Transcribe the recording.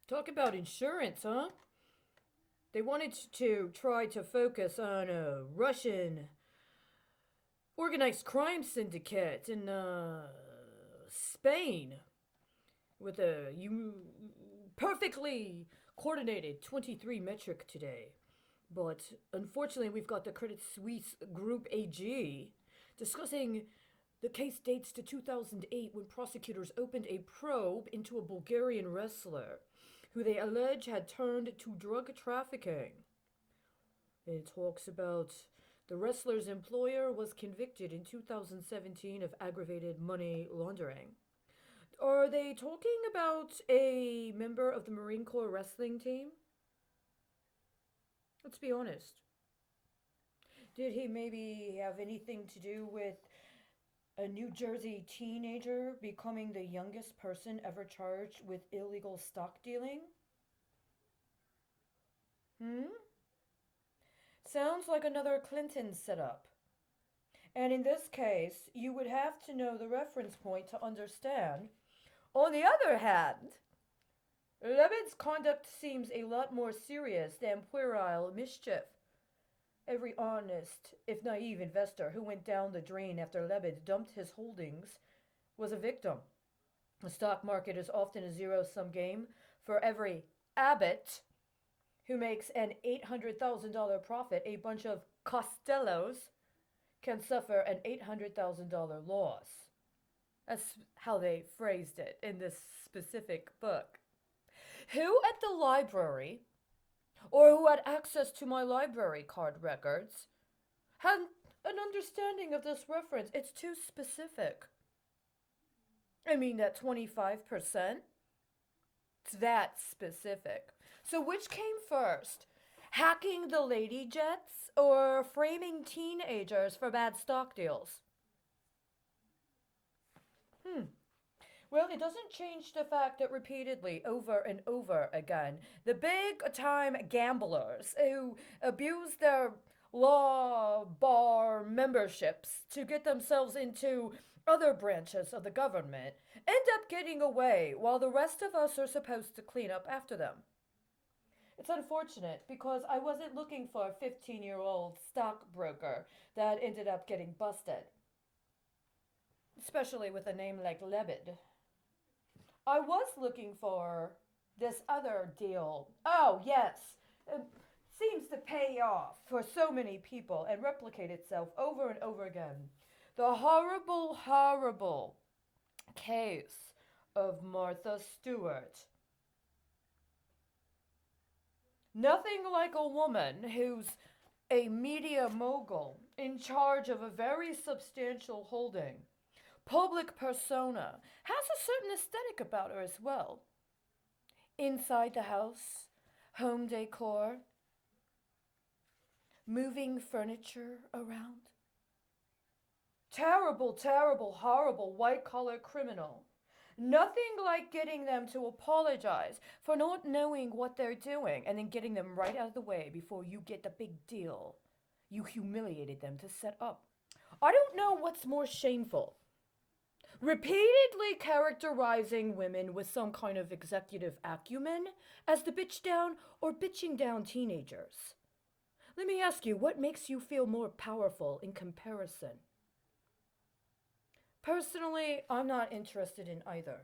Talk about insurance, huh? They wanted to try to focus on a Russian organized crime syndicate in Spain with a perfectly coordinated 23 metric today. But unfortunately, we've got the Credit Suisse Group AG discussing the case dates to 2008 when prosecutors opened a probe into a Bulgarian wrestler who they allege had turned to drug trafficking. It talks about the wrestler's employer was convicted in 2017 of aggravated money laundering. Are they talking about a member of the Marine Corps wrestling team? Let's be honest. Did he maybe have anything to do with a New Jersey teenager becoming the youngest person ever charged with illegal stock dealing? Hmm? Sounds like another Clinton setup. And in this case, you would have to know the reference point to understand. On the other hand, Lebed's conduct seems a lot more serious than puerile mischief. Every honest, if naive investor who went down the drain after Lebed dumped his holdings was a victim. The stock market is often a zero sum game. For every Abbott who makes an $800,000 profit, a bunch of Costellos can suffer an $800,000 loss. That's how they phrased it in this specific book. Who at the library, or who had access to my library card records, had an understanding of this reference? It's too specific. I mean, that 25%? It's that specific. So, which came first? Hacking the lady jets or framing teenagers for bad stock deals? Hmm. Well, it doesn't change the fact that repeatedly, over and over again, the big time gamblers who abuse their law bar memberships to get themselves into other branches of the government end up getting away while the rest of us are supposed to clean up after them. It's unfortunate because I wasn't looking for a 15-year-old stockbroker that ended up getting busted, especially with a name like Lebed. I was looking for this other deal. Oh, yes. It seems to pay off for so many people and replicate itself over and over again. The horrible, horrible case of Martha Stewart. Nothing like a woman who's a media mogul in charge of a very substantial holding. Public persona has a certain aesthetic about her as well. Inside the house, home decor, moving furniture around. Terrible, terrible, horrible white collar criminal. Nothing like getting them to apologize for not knowing what they're doing and then getting them right out of the way before you get the big deal you humiliated them to set up. I don't know what's more shameful. Repeatedly characterizing women with some kind of executive acumen as the bitch down or bitching down teenagers. Let me ask you, what makes you feel more powerful in comparison? Personally, I'm not interested in either.